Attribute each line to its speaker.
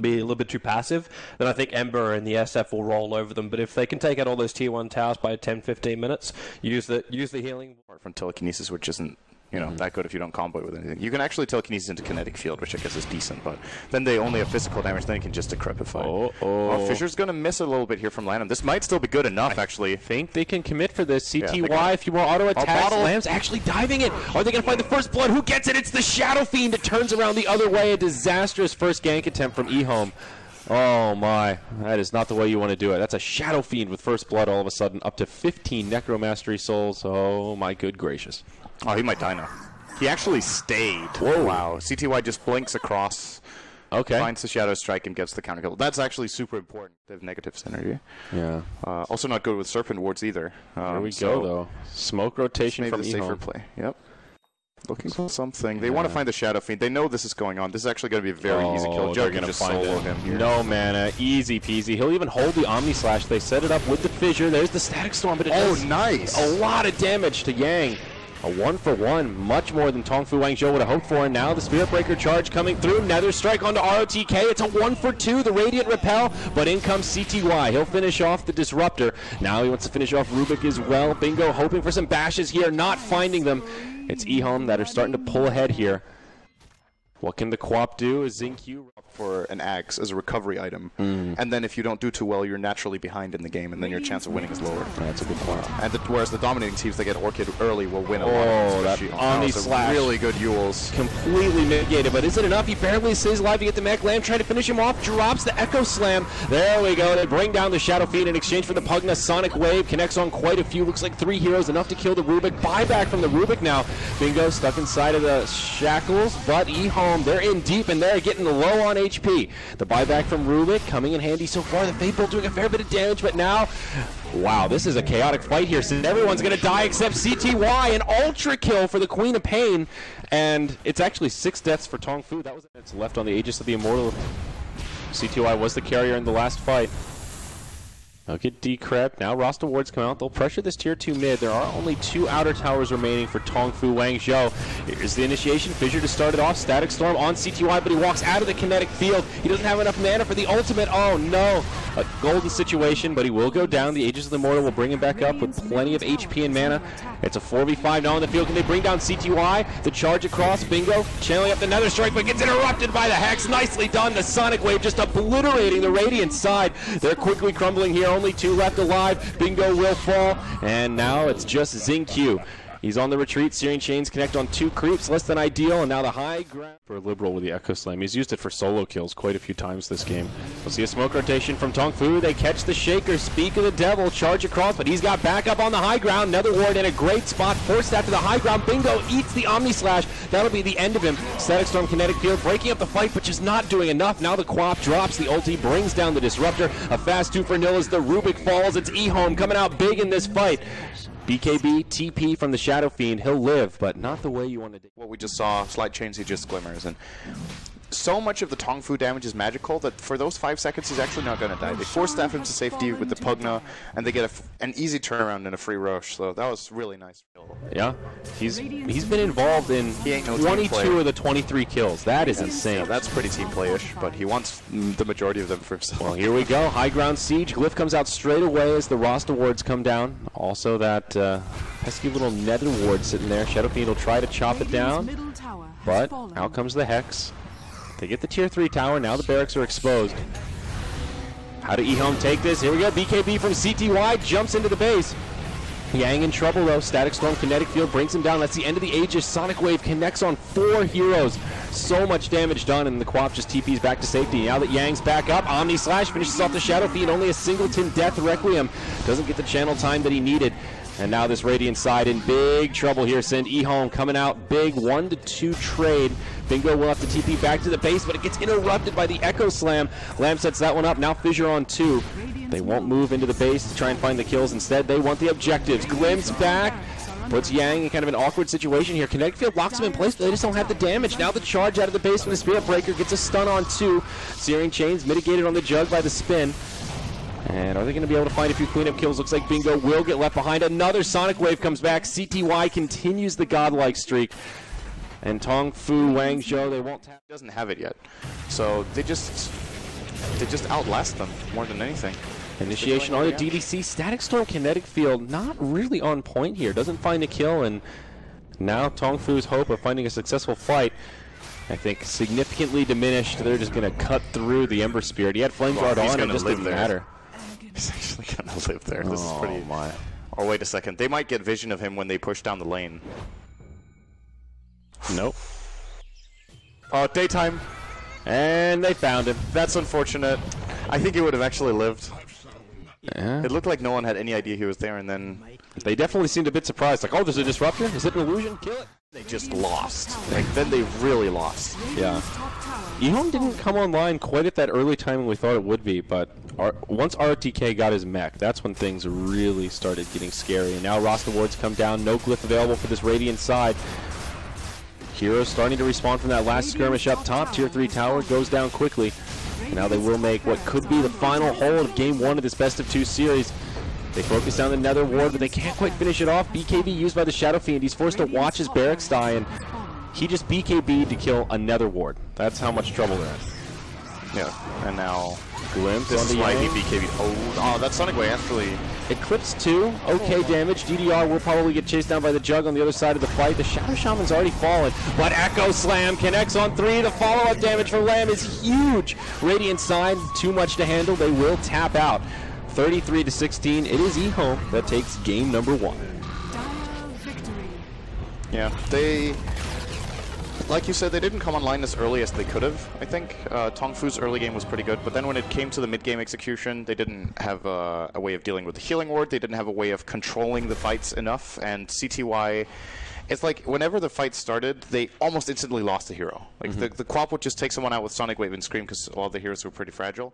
Speaker 1: be a little bit too passive, then I think Ember and the SF will roll over them. But if they can take out all those tier 1 towers by 10-15 minutes, use the healing.
Speaker 2: From telekinesis, which isn't that good if you don't combo it with anything. You can actually telekinesis into kinetic field, which I guess is decent, but then they only have physical damage, then you can just decrepify. Oh, Fisher's going to miss a little bit here from Lanm. This might still be good enough, actually.
Speaker 3: I think they can commit for this. CTY, if you want auto attack, Lamb's actually diving it. Are they going to find the first blood? Who gets it? It's the Shadow Fiend. It turns around the other way. A disastrous first gank attempt from EHOME. Oh my, that is not the way you want to do it. That's a Shadow Fiend with first blood all of a sudden, up to 15 Necromastery souls. Oh my good gracious.
Speaker 2: Oh, he might die now. He actually stayed.
Speaker 3: Whoa.
Speaker 2: Wow. CTY just blinks across, finds the Shadow Strike, and gets the counter kill. That's actually super important. They have negative synergy.
Speaker 3: Yeah.
Speaker 2: Also not good with Serpent Wards either.
Speaker 3: There we go, though. Smoke rotation from
Speaker 2: maybe the safer play. Yep. Looking for something. They want to find the Shadow Fiend. They know this is going on. This is actually going to be a very easy kill. Juggernaut can just solo him here.
Speaker 3: No mana. Easy peasy. He'll even hold the Omni Slash. They set it up with the Fissure. There's the Static Storm, but it does
Speaker 2: nice.
Speaker 3: A lot of damage to Yang. A 1-for-1, much more than TongFu.WanZhou would have hoped for. And now the Spirit Breaker charge coming through. Nether Strike onto rOtk. It's a 1-for-2. The Radiant Repel, but in comes CTY. He'll finish off the Disruptor. Now he wants to finish off Rubick as well. Bingo hoping for some bashes here, not finding them. It's EHOME that are starting to pull ahead here. What can the Quap do? Is XingQ
Speaker 2: for an axe as a recovery item, and then if you don't do too well, you're naturally behind in the game, and then your chance of winning is lower.
Speaker 3: That's a good point.
Speaker 2: And whereas the dominating teams that get Orchid early will win a lot.
Speaker 3: That Omni Slash.
Speaker 2: Really good Yules.
Speaker 3: Completely mitigated, but is it enough? He barely stays alive to get the mech. Lanm trying to finish him off, drops the Echo Slam. There we go. They bring down the Shadow Fiend in exchange for the Pugna. Sonic Wave connects on quite a few. Looks like 3 heroes, enough to kill the Rubick. Buyback from the Rubick now. Bingo stuck inside of the shackles, but EHOME, they're in deep and they're getting low on HP. The buyback from Rubick coming in handy so far. The Fate Bolt doing a fair bit of damage, but now, wow, this is a chaotic fight here. So everyone's going to die except CTY. An ultra kill for the Queen of Pain, and it's actually 6 deaths for TongFu. That was it's left on the Aegis of the Immortal. CTY was the carrier in the last fight. They'll get decrep. Now roster wards come out. They'll pressure this tier 2 mid. There are only 2 outer towers remaining for TongFu.WanZhou. Here's the initiation. Fissure to start it off. Static Storm on CTY, but he walks out of the kinetic field. He doesn't have enough mana for the ultimate. Oh no. A golden situation, but he will go down. The Aegis of the Immortal will bring him back up with plenty of HP and mana. It's a 4v5 now on the field. Can they bring down CTY? The charge across. Bingo. Channeling up the Nether Strike, but gets interrupted by the Hex. Nicely done. The Sonic Wave just obliterating the Radiant side. They're quickly crumbling here. Only 2 left alive. Bingo will fall. And now it's just XingQ. He's on the retreat. Searing Chains connect on 2 creeps, less than ideal, and now the high ground for Liberal with the Echo Slam. He's used it for solo kills quite a few times this game. We'll see a smoke rotation from TongFu. They catch the Shaker. Speak of the Devil. Charge across, but he's got backup on the high ground. Nether Ward in a great spot. Forced that to the high ground. Bingo eats the Omni Slash. That'll be the end of him. Static Storm kinetic field breaking up the fight, but just not doing enough. Now the Quap drops the ulti, brings down the Disruptor. A fast 2-for-0 as the Rubick falls. It's EHOME coming out big in this fight. BKB, TP from the Shadow Fiend. He'll live, but not the way you want to do.
Speaker 2: What we just saw, slight change, he just glimmers. And so much of the TongFu damage is magical that for those 5 seconds, he's actually not going to die. They force staff him to safety with the Pugna, and they get an easy turnaround and a free rush. So that was really nice.
Speaker 3: Yeah, he's been involved in 22 of the 23 kills. That is insane.
Speaker 2: Yeah, that's pretty team play-ish, but he wants the majority of them for himself.
Speaker 3: Well, here we go. High ground siege. Glyph comes out straight away as the roster wards come down. Also that pesky little Nether ward sitting there. Shadow Fiend will try to chop it down, but out comes the Hex. They get the tier 3 tower. Now the barracks are exposed. How do EHOME take this? Here we go. BKB from CTY jumps into the base. Yang in trouble though. Static Storm kinetic field brings him down. That's the end of the Aegis. Sonic Wave connects on 4 heroes. So much damage done, and the Quap just TP's back to safety. Now that Yang's back up, Omni Slash finishes off the Shadow Fiend. Only a singleton death. Requiem doesn't get the channel time that he needed. And now this Radiant side in big trouble here. Send EHOME coming out big. 1-2 trade. Bingo will have to TP back to the base, but it gets interrupted by the Echo Slam. Lamb sets that one up. Now Fissure on 2. They won't move into the base to try and find the kills. Instead, they want the objectives. Glimpse back. Puts Yang in kind of an awkward situation here. Kinetic Field locks him in place, but they just don't have the damage. Now the charge out of the base from the Spirit Breaker gets a stun on 2. Searing Chains mitigated on the Jug by the spin. And are they going to be able to find a few cleanup kills? Looks like Bingo will get left behind. Another Sonic Wave comes back. CTY continues the godlike streak. And TongFu.WanZhou, they won't tap.
Speaker 2: Doesn't have it yet. So they just They just outlast them more than anything.
Speaker 3: Initiation on the DDC. Static Storm Kinetic Field not really on point here. Doesn't find a kill, and now TongFu's hope of finding a successful fight, I think, significantly diminished. They're just going to cut through the Ember Spirit. He had Flame Guard on, and it just didn't matter.
Speaker 2: He's actually going to live there. This is pretty... Oh, wait a second. They might get vision of him when they push down the lane.
Speaker 3: Nope.
Speaker 2: Oh, daytime.
Speaker 3: And they found him.
Speaker 2: That's unfortunate. I think he would have actually lived.
Speaker 3: Yeah.
Speaker 2: It looked like no one had any idea he was there, and then...
Speaker 3: They definitely seemed a bit surprised. Like, oh, there's a Disruptor? Is it an illusion? Kill it.
Speaker 2: They just lost. Like, then they really lost.
Speaker 3: Yeah. EHOME didn't come online quite at that early timing we thought it would be, but once rOtk got his mech, that's when things really started getting scary. And now roster wards come down. No glyph available for this Radiant side. Heroes starting to respawn from that last skirmish up top. Tier 3 tower goes down quickly. And now they will make what could be the final hold of Game 1 of this best-of-2 series. They focus on the Nether Ward, but they can't quite finish it off. BKB used by the Shadow Fiend. He's forced to watch his barracks die, and he just BKB'd to kill a Nether Ward. That's how much trouble they're in.
Speaker 2: Yeah, and now...
Speaker 3: Glimpse
Speaker 2: this
Speaker 3: on
Speaker 2: is
Speaker 3: the
Speaker 2: why he BKB'd. Oh, that Sonic Wave actually...
Speaker 3: Eclipse 2, okay damage. DDR will probably get chased down by the Jug on the other side of the fight. The Shadow Shaman's already fallen, but Echo Slam connects on 3. The follow-up damage for Lanm is huge. Radiant side, too much to handle. They will tap out. 33-16. It is EHOME that takes game number 1.
Speaker 2: Yeah, they... Like you said, they didn't come online as early as they could have, I think. TongFu's early game was pretty good, but then when it came to the mid-game execution, they didn't have a way of dealing with the healing ward, they didn't have a way of controlling the fights enough, and CTY... It's like, whenever the fight started, they almost instantly lost a hero. Like, the Quap would just take someone out with Sonic Wave and Scream, because a lot of the heroes were pretty fragile.